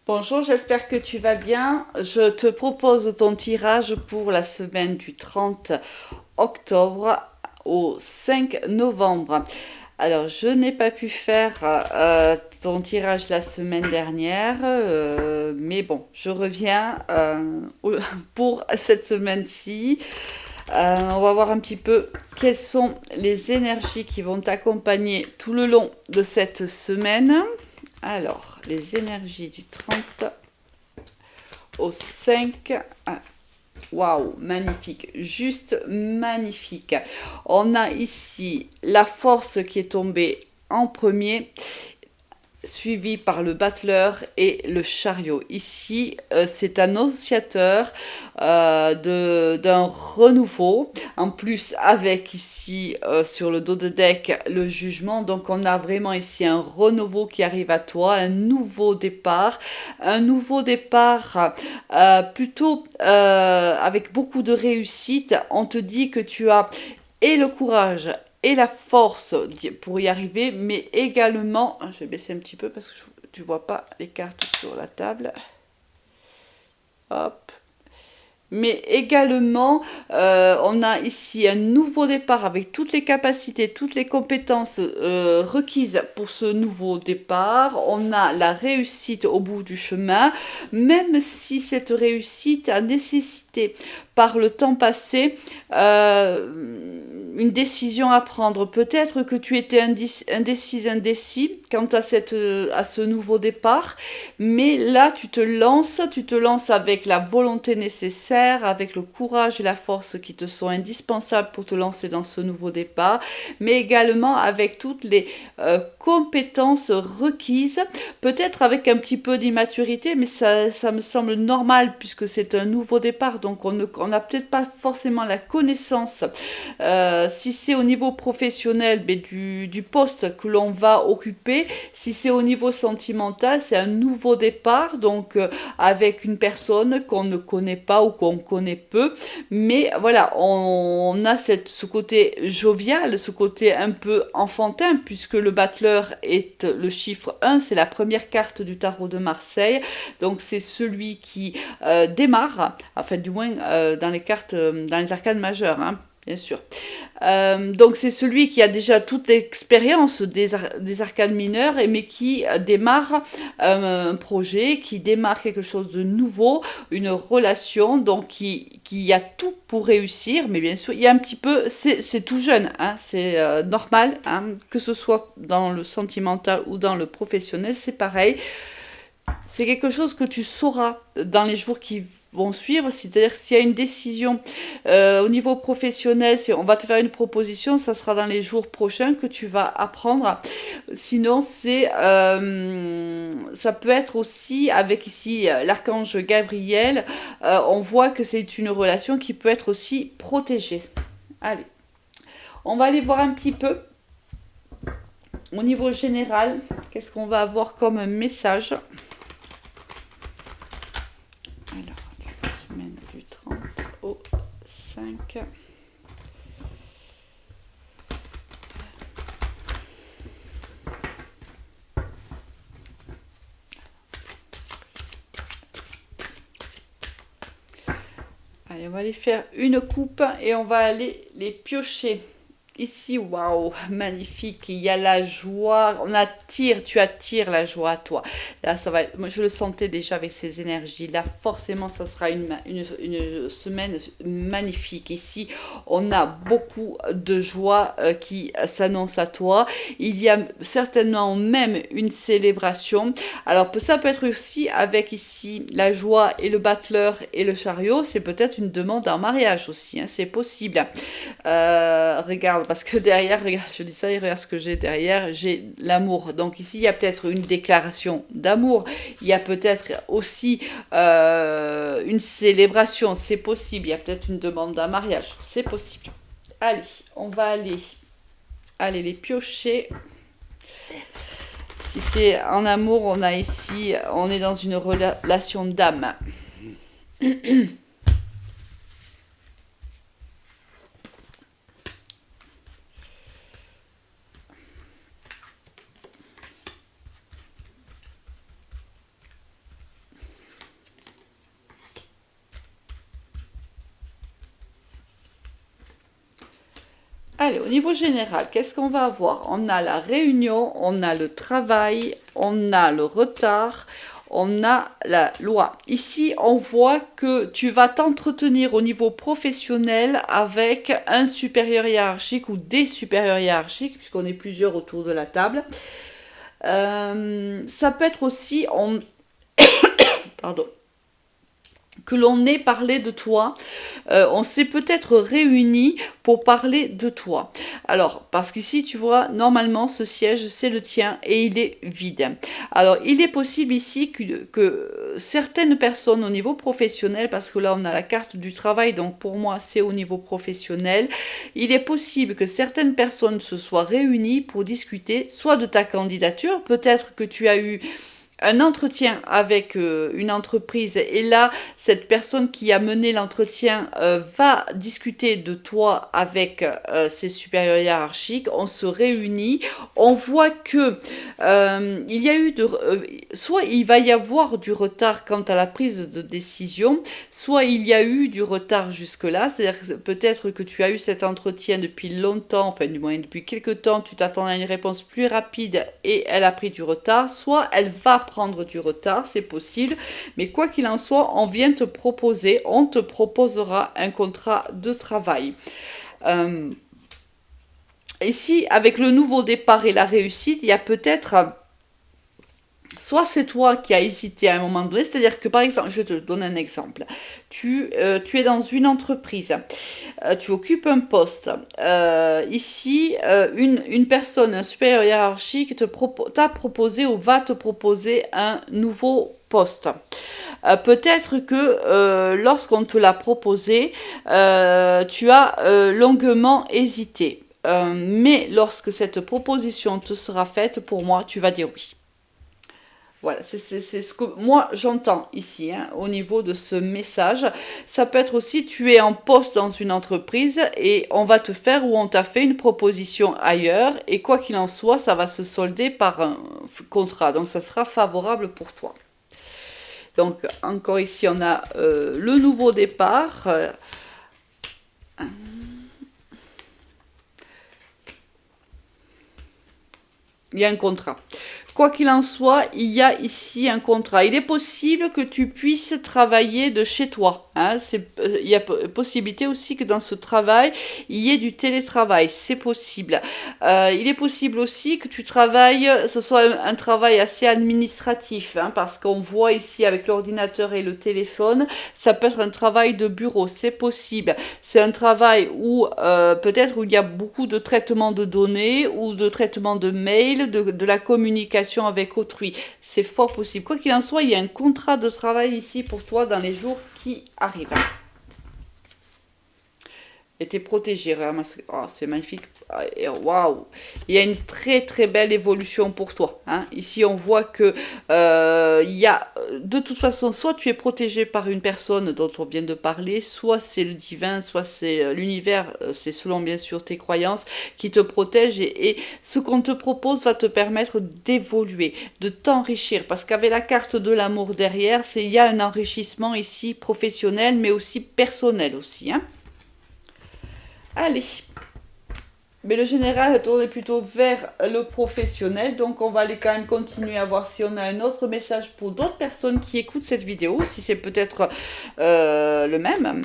Bonjour, j'espère que tu vas bien. Je te propose ton tirage pour la semaine du 30 octobre au 5 novembre. Alors, je n'ai pas pu faire ton tirage la semaine dernière, mais bon, je reviens pour cette semaine-ci. On va voir un petit peu quelles sont les énergies qui vont t'accompagner tout le long de cette semaine. Alors, les énergies du 30 au 5. Waouh, magnifique, juste magnifique. On a ici la force qui est tombée en premier, suivi par le battleur et le chariot. Ici, c'est annonciateur d'un renouveau. En plus, avec ici sur le dos de deck le jugement. Donc, on a vraiment ici un renouveau qui arrive à toi, un nouveau départ. Un nouveau départ plutôt avec beaucoup de réussite. On te dit que tu as et le courage et la force pour y arriver, mais également, je vais baisser un petit peu parce que tu vois pas les cartes sur la table. Hop. Mais également, on a ici un nouveau départ avec toutes les capacités, toutes les compétences requises pour ce nouveau départ. On a la réussite au bout du chemin, même si cette réussite a nécessité par le temps passé une décision à prendre. Peut-être que tu étais indécis quant à ce nouveau départ, mais là tu te lances avec la volonté nécessaire, avec le courage et la force qui te sont indispensables pour te lancer dans ce nouveau départ, mais également avec toutes les compétences requises, peut-être avec un petit peu d'immaturité, mais ça me semble normal puisque c'est un nouveau départ, donc on n'a peut-être pas forcément la connaissance si c'est au niveau professionnel du poste que l'on va occuper, si c'est au niveau sentimental, c'est un nouveau départ, donc avec une personne qu'on ne connaît pas ou qu'on connaît peu. Mais voilà, on a ce côté jovial, ce côté un peu enfantin, puisque le battleur est le chiffre 1, c'est la première carte du tarot de Marseille. Donc c'est celui qui démarre, enfin du moins dans les cartes, dans les arcanes majeures, hein, bien sûr. Donc c'est celui qui a déjà toute l'expérience des arcanes mineures, mais qui démarre un projet, qui démarre quelque chose de nouveau, une relation, donc qui a tout pour réussir, mais bien sûr, il y a un petit peu, c'est tout jeune, hein, c'est normal, hein, que ce soit dans le sentimental ou dans le professionnel, c'est pareil. C'est quelque chose que tu sauras dans les jours qui vont suivre, c'est-à-dire que s'il y a une décision au niveau professionnel, si on va te faire une proposition, ça sera dans les jours prochains que tu vas apprendre. Sinon, ça peut être aussi avec ici l'archange Gabriel, on voit que c'est une relation qui peut être aussi protégée. Allez, on va aller voir un petit peu au niveau général, qu'est-ce qu'on va avoir comme message. Alors, la semaine du 30 au 5. Allez, on va aller faire une coupe et on va aller les piocher. Ici, waouh, magnifique, il y a la joie, tu attires la joie à toi. Là, ça va, moi je le sentais déjà avec ces énergies. Là, forcément, ça sera une semaine magnifique. Ici, on a beaucoup de joie qui s'annonce à toi. Il y a certainement même une célébration. Alors, ça peut être aussi avec ici la joie et le battleur et le chariot. C'est peut-être une demande en mariage aussi, hein, c'est possible. Regarde, parce que derrière, regarde, je dis ça et regarde ce que j'ai derrière, j'ai l'amour. Donc ici, il y a peut-être une déclaration d'amour, il y a peut-être aussi une célébration, c'est possible, il y a peut-être une demande d'un mariage, c'est possible. Allez, on va aller les piocher. Si c'est en amour, on a ici, on est dans une relation d'âme. Allez, au niveau général, qu'est-ce qu'on va avoir? On a la réunion, on a le travail, on a le retard, on a la loi. Ici, on voit que tu vas t'entretenir au niveau professionnel avec un supérieur hiérarchique ou des supérieurs hiérarchiques, puisqu'on est plusieurs autour de la table. Ça peut être aussi, pardon, que l'on ait parlé de toi, on s'est peut-être réunis pour parler de toi. Alors, parce qu'ici, tu vois, normalement, ce siège, c'est le tien et il est vide. Alors, il est possible ici que certaines personnes au niveau professionnel, parce que là, on a la carte du travail, donc pour moi, c'est au niveau professionnel, il est possible que certaines personnes se soient réunies pour discuter soit de ta candidature, peut-être que tu as eu un entretien avec une entreprise et là, cette personne qui a mené l'entretien va discuter de toi avec ses supérieurs hiérarchiques, on se réunit, on voit que il y a eu soit il va y avoir du retard quant à la prise de décision, soit il y a eu du retard jusque-là, c'est-à-dire que peut-être que tu as eu cet entretien depuis longtemps, enfin du moins depuis quelques temps, tu t'attends à une réponse plus rapide et elle a pris du retard, soit elle va prendre du retard, c'est possible, mais quoi qu'il en soit, on te proposera un contrat de travail. Ici, avec le nouveau départ et la réussite, il y a peut-être... Soit c'est toi qui as hésité à un moment donné, c'est-à-dire que par exemple, je te donne un exemple, tu es dans une entreprise, tu occupes un poste, ici une personne, un supérieur hiérarchique t'a proposé ou va te proposer un nouveau poste. Peut-être que lorsqu'on te l'a proposé, tu as longuement hésité, mais lorsque cette proposition te sera faite, pour moi, tu vas dire oui. Voilà, c'est ce que moi j'entends ici, hein, au niveau de ce message. Ça peut être aussi, tu es en poste dans une entreprise et on va te faire ou on t'a fait une proposition ailleurs et quoi qu'il en soit, ça va se solder par un contrat. Donc ça sera favorable pour toi. Donc encore ici, on a le nouveau départ. Il y a un contrat. Quoi qu'il en soit, il y a ici un contrat. Il est possible que tu puisses travailler de chez toi. Hein. Il y a possibilité aussi que dans ce travail, il y ait du télétravail. C'est possible. Il est possible aussi que tu travailles, ce soit un travail assez administratif, hein, parce qu'on voit ici avec l'ordinateur et le téléphone, ça peut être un travail de bureau. C'est possible. C'est un travail où peut-être où il y a beaucoup de traitement de données ou de traitement de mails, de la communication avec autrui. C'est fort possible. Quoi qu'il en soit, il y a un contrat de travail ici pour toi dans les jours qui arrivent. Et t'es protégé, oh, c'est magnifique. Waouh! Il y a une très très belle évolution pour toi. Hein. Ici, on voit que il y a de toute façon, soit tu es protégé par une personne dont on vient de parler, soit c'est le divin, soit c'est l'univers, c'est selon bien sûr tes croyances qui te protège et ce qu'on te propose va te permettre d'évoluer, de t'enrichir. Parce qu'avec la carte de l'amour derrière, il y a un enrichissement ici professionnel, mais aussi personnel aussi. Hein. Allez, mais le général est tourné plutôt vers le professionnel, donc on va aller quand même continuer à voir si on a un autre message pour d'autres personnes qui écoutent cette vidéo, si c'est peut-être le même.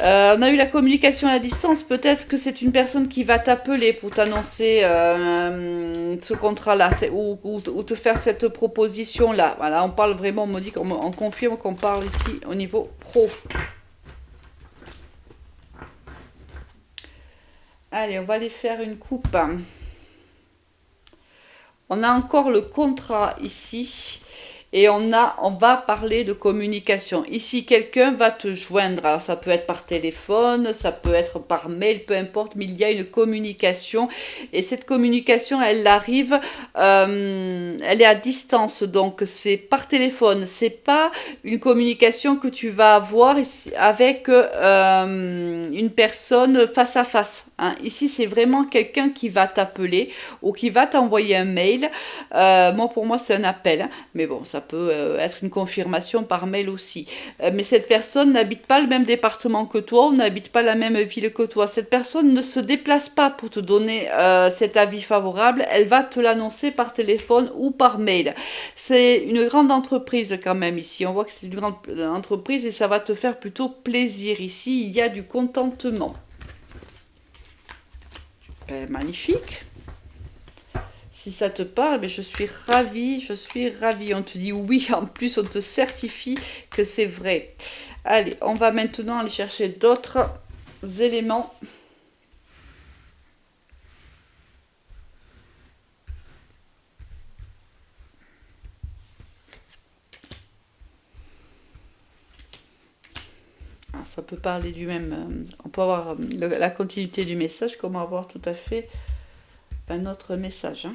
On a eu la communication à distance, peut-être que c'est une personne qui va t'appeler pour t'annoncer ce contrat-là, ou te faire cette proposition-là. Voilà, on parle vraiment, on me dit qu'on confirme qu'on parle ici au niveau pro. Allez, on va aller faire une coupe. On a encore le contrat ici. Et on va parler de communication. Ici, quelqu'un va te joindre. Alors, ça peut être par téléphone, ça peut être par mail, peu importe, mais il y a une communication. Et cette communication, elle arrive, elle est à distance. Donc, c'est par téléphone. C'est pas une communication que tu vas avoir avec une personne face à face. Hein. Ici, c'est vraiment quelqu'un qui va t'appeler ou qui va t'envoyer un mail. Pour moi, c'est un appel. Hein. Mais bon, ça ça peut être une confirmation par mail aussi. Mais cette personne n'habite pas le même département que toi, ou n'habite pas la même ville que toi. Cette personne ne se déplace pas pour te donner cet avis favorable, elle va te l'annoncer par téléphone ou par mail. C'est une grande entreprise quand même ici, on voit que c'est une grande entreprise et ça va te faire plutôt plaisir. Ici, il y a du contentement. Ben, magnifique. Si ça te parle, mais je suis ravie, je suis ravie. On te dit oui, en plus on te certifie que c'est vrai. Allez, on va maintenant aller chercher d'autres éléments. Ah, ça peut parler du même. On peut avoir la continuité du message, comme avoir tout à fait un autre message. Hein.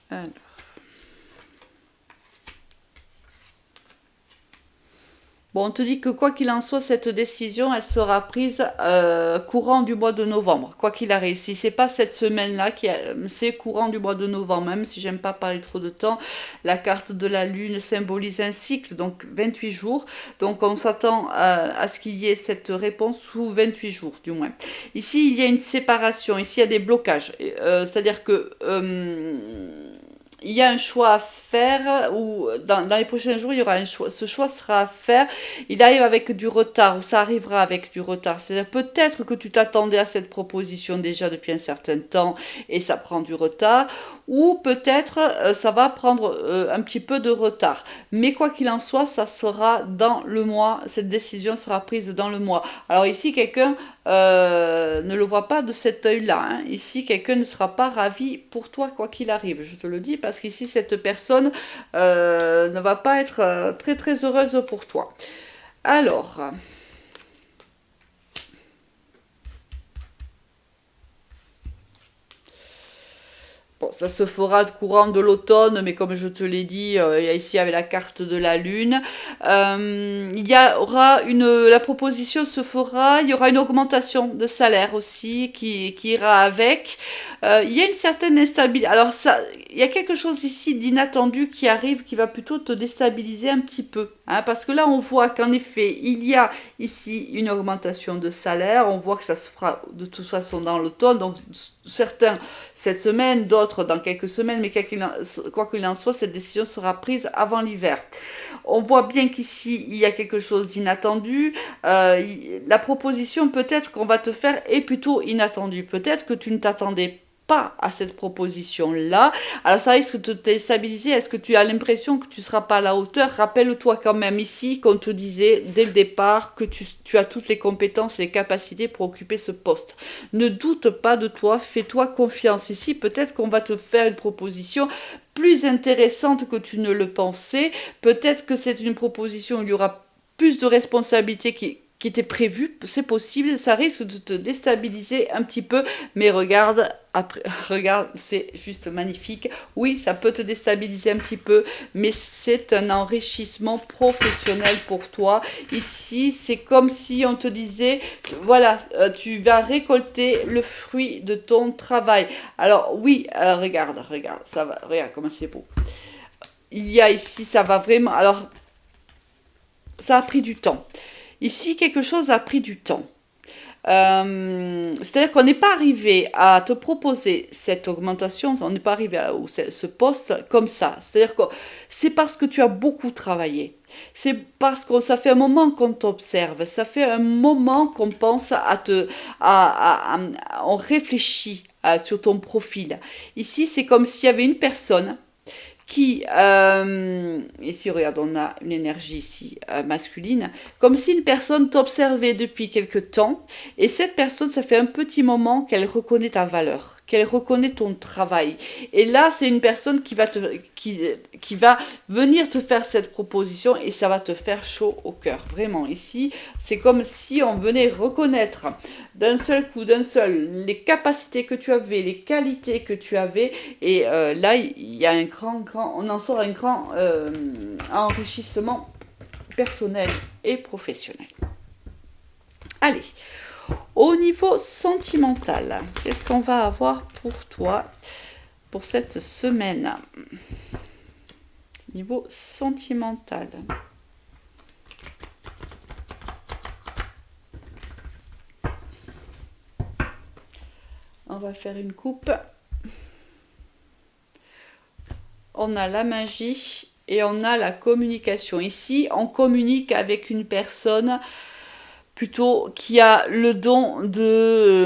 Alors. Bon, on te dit que quoi qu'il en soit, cette décision, elle sera prise courant du mois de novembre, quoi qu'il arrive. Si c'est pas cette semaine-là, c'est courant du mois de novembre, même si j'aime pas parler trop de temps. La carte de la lune symbolise un cycle, donc 28 jours. Donc on s'attend à ce qu'il y ait cette réponse sous 28 jours, du moins. Ici, il y a une séparation, ici il y a des blocages. C'est-à-dire que... il y a un choix à faire, ou dans les prochains jours, il y aura un choix. Ce choix sera à faire. Il arrive avec du retard, ou ça arrivera avec du retard. C'est-à-dire peut-être que tu t'attendais à cette proposition déjà depuis un certain temps et ça prend du retard, ou peut-être ça va prendre un petit peu de retard. Mais quoi qu'il en soit, ça sera dans le mois. Cette décision sera prise dans le mois. Alors ici, quelqu'un ne le voit pas de cet œil-là. Hein. Ici, quelqu'un ne sera pas ravi pour toi, quoi qu'il arrive. Je te le dis, parce qu'ici, cette personne ne va pas être très très heureuse pour toi. Alors... Bon, ça se fera courant de l'automne, mais comme je te l'ai dit, ici avec la carte de la lune, il y aura la proposition se fera, il y aura une augmentation de salaire aussi qui ira avec. Il y a une certaine instabilité. Alors ça, il y a quelque chose ici d'inattendu qui arrive, qui va plutôt te déstabiliser un petit peu, hein, parce que là on voit qu'en effet il y a ici une augmentation de salaire. On voit que ça se fera de toute façon dans l'automne, donc certains cette semaine, d'autres dans quelques semaines, mais quoi qu'il en soit, cette décision sera prise avant l'hiver. On voit bien qu'ici, il y a quelque chose d'inattendu. La proposition peut-être qu'on va te faire est plutôt inattendue. Peut-être que tu ne t'attendais pas à cette proposition-là. Alors ça risque de te déstabiliser. Est-ce que tu as l'impression que tu ne seras pas à la hauteur? Rappelle-toi quand même ici qu'on te disait dès le départ que tu as toutes les compétences, les capacités pour occuper ce poste. Ne doute pas de toi, fais-toi confiance. Ici, peut-être qu'on va te faire une proposition plus intéressante que tu ne le pensais. Peut-être que c'est une proposition où il y aura plus de responsabilités qui était prévu, c'est possible, ça risque de te déstabiliser un petit peu, mais regarde, c'est juste magnifique. Oui, ça peut te déstabiliser un petit peu, mais c'est un enrichissement professionnel pour toi. Ici, c'est comme si on te disait, voilà, tu vas récolter le fruit de ton travail. Alors oui, regarde, ça va, regarde comment c'est beau. Il y a ici, ça va vraiment, alors, ça a pris du temps. Ici, quelque chose a pris du temps. C'est-à-dire qu'on n'est pas arrivé à te proposer cette augmentation, on n'est pas arrivé à ce poste comme ça. C'est-à-dire que c'est parce que tu as beaucoup travaillé. C'est parce que ça fait un moment qu'on t'observe, ça fait un moment qu'on pense on réfléchit sur ton profil. Ici, c'est comme s'il y avait une personne qui, ici regarde, on a une énergie ici masculine, comme si une personne t'observait depuis quelque temps, et cette personne, ça fait un petit moment qu'elle reconnaît ta valeur, qu'elle reconnaît ton travail. Et là, c'est une personne qui va venir te faire cette proposition, et ça va te faire chaud au cœur. Vraiment, ici, c'est comme si on venait reconnaître d'un seul coup, les capacités que tu avais, les qualités que tu avais, et là, il y a on en sort un grand enrichissement personnel et professionnel. Allez, au niveau sentimental, qu'est-ce qu'on va avoir pour toi pour cette semaine. Niveau sentimental. On va faire une coupe. On a la magie et on a la communication. Ici, on communique avec une personne plutôt qui a le don de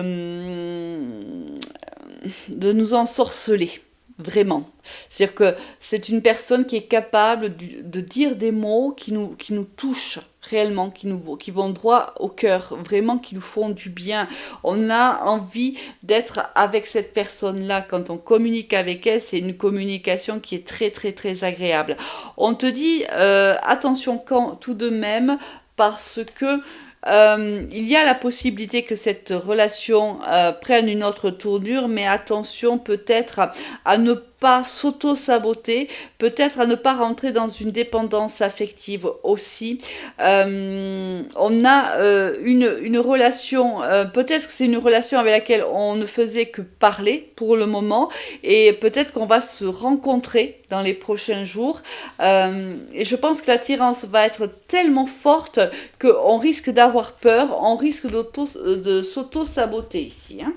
nous ensorceler. Vraiment. C'est-à-dire que c'est une personne qui est capable de dire des mots qui nous touchent réellement, qui vont droit au cœur, vraiment qui nous font du bien. On a envie d'être avec cette personne-là. Quand on communique avec elle, c'est une communication qui est très très très agréable. On te dit attention quand tout de même, parce que il y a la possibilité que cette relation prenne une autre tournure, mais attention peut-être à ne pas s'auto-saboter, peut-être à ne pas rentrer dans une dépendance affective aussi. On a une relation, peut-être que c'est une relation avec laquelle on ne faisait que parler pour le moment, et peut-être qu'on va se rencontrer dans les prochains jours. Et je pense que l'attirance va être tellement forte qu'on risque d'avoir peur, on risque de s'auto-saboter ici. Hein.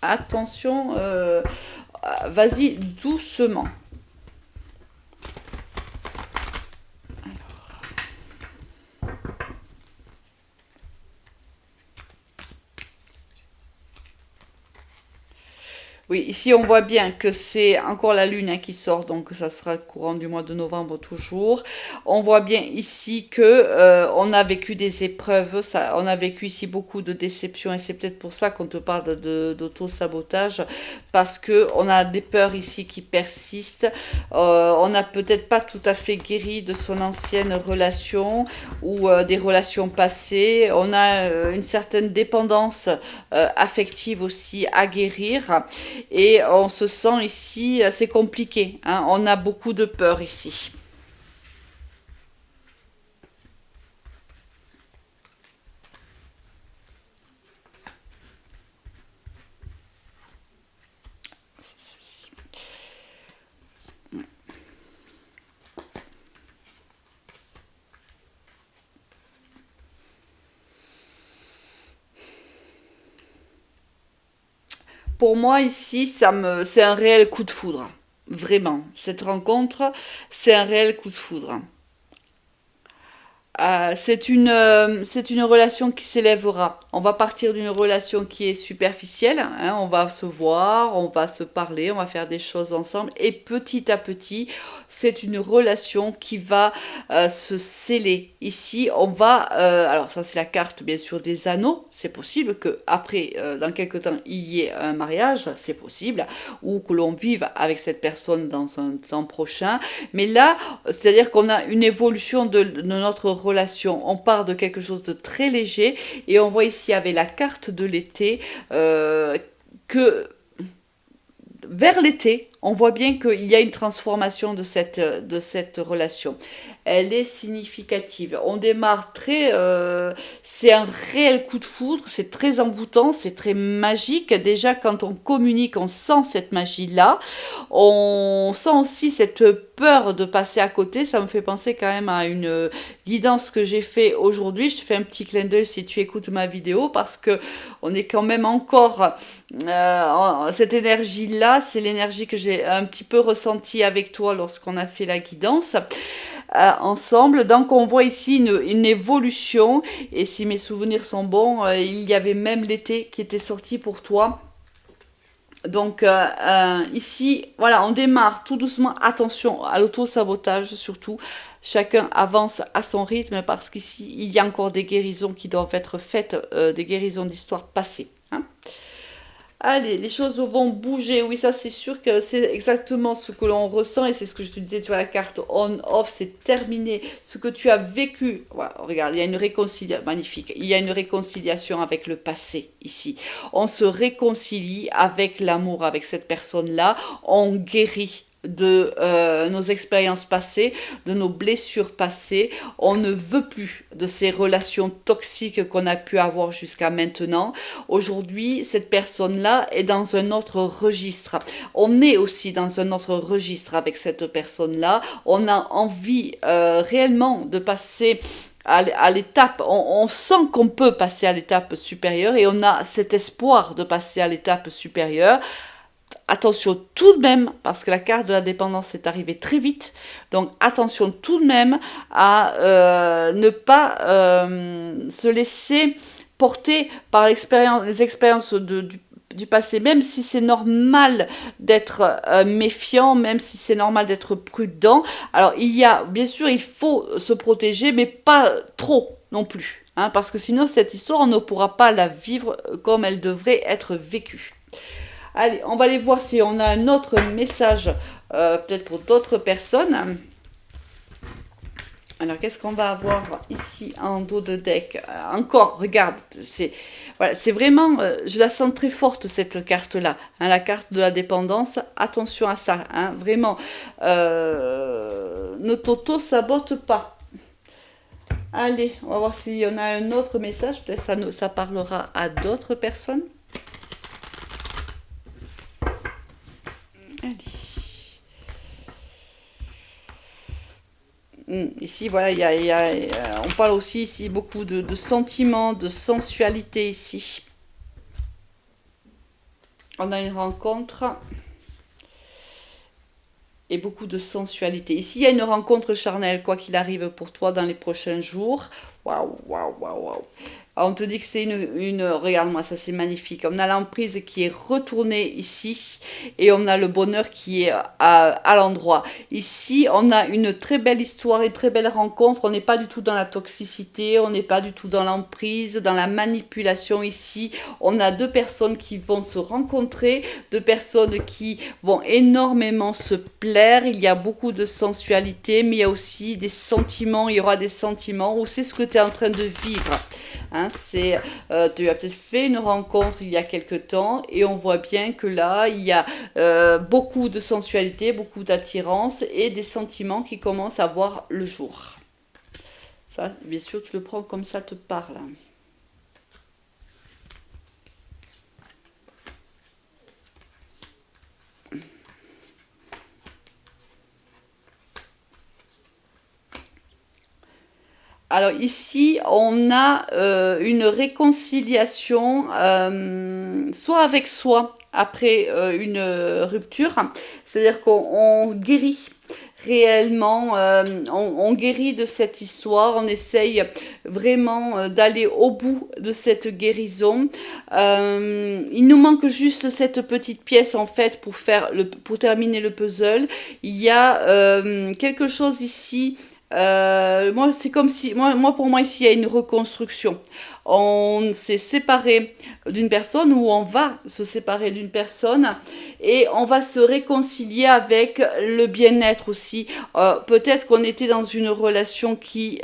Attention, vas-y doucement. Oui, ici on voit bien que c'est encore la lune qui sort, donc ça sera courant du mois de novembre toujours. On voit bien ici que on a vécu des épreuves, on a vécu ici beaucoup de déceptions, et c'est peut-être pour ça qu'on te parle d'auto-sabotage, parce que on a des peurs ici qui persistent. On n'a peut-être pas tout à fait guéri de son ancienne relation ou des relations passées. On a une certaine dépendance affective aussi à guérir. Et on se sent ici assez compliqué. Hein. On a beaucoup de peur ici. Pour moi, ici, c'est un réel coup de foudre. Vraiment. Cette rencontre, c'est un réel coup de foudre. C'est une relation qui s'élèvera. On va partir d'une relation qui est superficielle. Hein, on va se voir, on va se parler, on va faire des choses ensemble. Et petit à petit, c'est une relation qui va se sceller. Ici, on va... alors ça, c'est la carte, bien sûr, des anneaux. C'est possible qu'après, dans quelques temps, il y ait un mariage. C'est possible. Ou que l'on vive avec cette personne dans un temps prochain. Mais là, c'est-à-dire qu'on a une évolution de notre relation. On part de quelque chose de très léger, et on voit ici avec la carte de l'été que vers l'été, on voit bien qu'il y a une transformation de cette relation. Elle est significative. On démarre très... c'est un réel coup de foudre, c'est très envoûtant, c'est très magique. Déjà, quand on communique, on sent cette magie-là. On sent aussi cette peur de passer à côté. Ça me fait penser quand même à une guidance que j'ai fait aujourd'hui. Je te fais un petit clin d'œil si tu écoutes ma vidéo, parce que on est quand même encore... cette énergie-là, c'est l'énergie que j'ai un petit peu ressentie avec toi lorsqu'on a fait la guidance ensemble. Donc on voit ici une évolution, et si mes souvenirs sont bons, il y avait même l'été qui était sorti pour toi. Donc ici, voilà, on démarre tout doucement. Attention à l'auto-sabotage surtout. Chacun avance à son rythme, parce qu'ici, il y a encore des guérisons qui doivent être faites, des guérisons d'histoire passée. Hein. Allez, les choses vont bouger. Oui, ça c'est sûr que c'est exactement ce que l'on ressent, et c'est ce que je te disais, tu vois, la carte on-off, c'est terminé. Ce que tu as vécu, voilà, regarde, il y a une réconciliation, magnifique, il y a une réconciliation avec le passé ici. On se réconcilie avec l'amour, avec cette personne-là, on guérit. de nos expériences passées, de nos blessures passées. On ne veut plus de ces relations toxiques qu'on a pu avoir jusqu'à maintenant. Aujourd'hui, cette personne-là est dans un autre registre. On est aussi dans un autre registre avec cette personne-là. On a envie réellement de passer à l'étape, on sent qu'on peut passer à l'étape supérieure et on a cet espoir de passer à l'étape supérieure. Attention tout de même, parce que la carte de la dépendance est arrivée très vite, donc attention tout de même à ne pas se laisser porter par les expériences du passé, même si c'est normal d'être méfiant, même si c'est normal d'être prudent. Alors bien sûr, il faut se protéger, mais pas trop non plus, hein, parce que sinon cette histoire, on ne pourra pas la vivre comme elle devrait être vécue. Allez, on va aller voir si on a un autre message, peut-être pour d'autres personnes. Alors, qu'est-ce qu'on va avoir ici en dos de deck? Encore, regarde, c'est vraiment, je la sens très forte cette carte-là, hein, la carte de la dépendance. Attention à ça, hein, vraiment, ne t'auto-sabote pas. Allez, on va voir s'il y en a un autre message, peut-être ça parlera à d'autres personnes. Allez. Ici, voilà, on parle aussi ici beaucoup de sentiments, de sensualité ici. On a une rencontre et beaucoup de sensualité. Ici, il y a une rencontre charnelle, quoi qu'il arrive pour toi dans les prochains jours. Waouh, waouh, waouh, waouh. On te dit que c'est regarde-moi, ça c'est magnifique. On a l'emprise qui est retournée ici et on a le bonheur qui est à l'endroit. Ici, on a une très belle histoire, une très belle rencontre. On n'est pas du tout dans la toxicité, on n'est pas du tout dans l'emprise, dans la manipulation ici. On a deux personnes qui vont se rencontrer, deux personnes qui vont énormément se plaire. Il y a beaucoup de sensualité, mais il y a aussi des sentiments. Il y aura des sentiments où c'est ce que tu es en train de vivre. Hein, tu as peut-être fait une rencontre il y a quelque temps et on voit bien que là, il y a beaucoup de sensualité, beaucoup d'attirance et des sentiments qui commencent à voir le jour. Ça, bien sûr, tu le prends comme ça te parle. Alors ici, on a une réconciliation, soit avec soi après une rupture, c'est-à-dire qu'on guérit réellement, on guérit de cette histoire, on essaye vraiment d'aller au bout de cette guérison. Il nous manque juste cette petite pièce en fait pour terminer le puzzle. Il y a quelque chose ici. Moi, c'est comme si, pour moi, ici, il y a une reconstruction. On s'est séparé d'une personne ou on va se séparer d'une personne et on va se réconcilier avec le bien-être aussi. Peut-être qu'on était dans une relation qui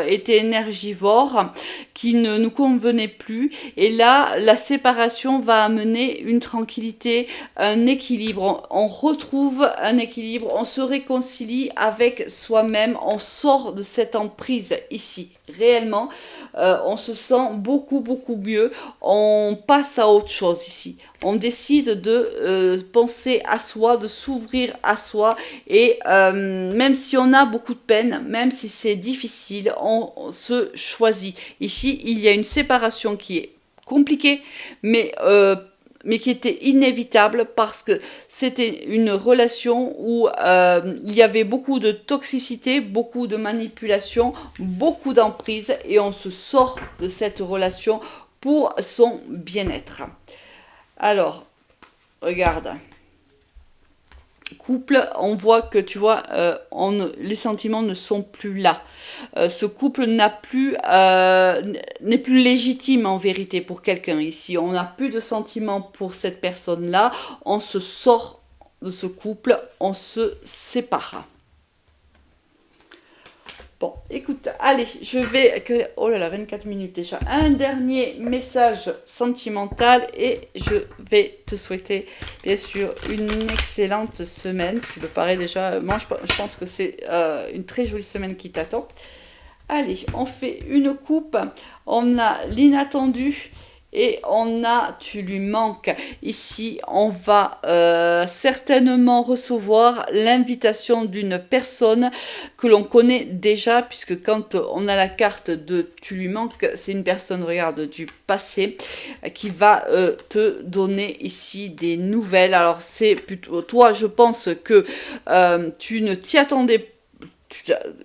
était énergivore, qui ne nous convenait plus. Et là, la séparation va amener une tranquillité, un équilibre. On retrouve un équilibre, on se réconcilie avec soi-même, on sort de cette emprise ici. Réellement, on se sent beaucoup mieux, on passe à autre chose ici. On décide de penser à soi, de s'ouvrir à soi et même si on a beaucoup de peine, même si c'est difficile, on se choisit. Ici, il y a une séparation qui est compliquée, mais qui était inévitable parce que c'était une relation où il y avait beaucoup de toxicité, beaucoup de manipulation, beaucoup d'emprise et on se sort de cette relation pour son bien-être. Alors, regarde. Couple, on voit que tu vois, les sentiments ne sont plus là. Ce couple n'est plus légitime en vérité pour quelqu'un ici. On n'a plus de sentiments pour cette personne-là. On se sort de ce couple, on se sépare. Bon, écoute, allez, je vais... Oh là là, 24 minutes déjà. Un dernier message sentimental et je vais te souhaiter, bien sûr, une excellente semaine. Ce qui me paraît déjà... Moi, je pense que c'est une très jolie semaine qui t'attend. Allez, on fait une coupe. On a l'inattendu. Et on a, tu lui manques. Ici, on va certainement recevoir l'invitation d'une personne que l'on connaît déjà, puisque quand on a la carte de tu lui manques, c'est une personne, regarde, du passé, qui va te donner ici des nouvelles. Alors, c'est plutôt toi, je pense que tu ne t'y attendais pas.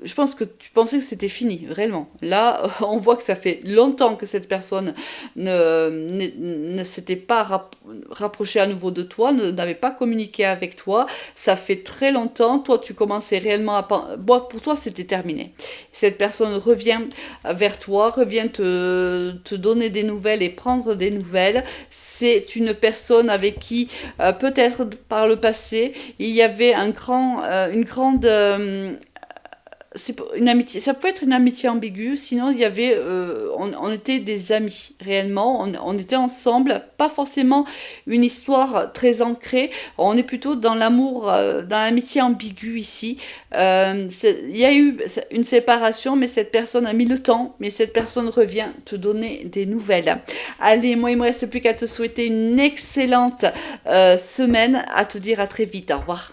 Je pense que tu pensais que c'était fini, réellement. Là, on voit que ça fait longtemps que cette personne ne s'était pas rapprochée à nouveau de toi, n'avait pas communiqué avec toi. Ça fait très longtemps. Toi, tu commençais réellement à... Bon, pour toi, c'était terminé. Cette personne revient vers toi, revient te donner des nouvelles et prendre des nouvelles. C'est une personne avec qui, peut-être par le passé, il y avait une grande... c'est une amitié, ça peut être une amitié ambiguë, sinon il y avait, on était des amis, réellement, on était ensemble, pas forcément une histoire très ancrée, on est plutôt dans l'amour, dans l'amitié ambiguë ici. Il y a eu une séparation, mais cette personne a mis le temps, mais cette personne revient te donner des nouvelles. Allez, moi il me reste plus qu'à te souhaiter une excellente semaine, à te dire à très vite, au revoir.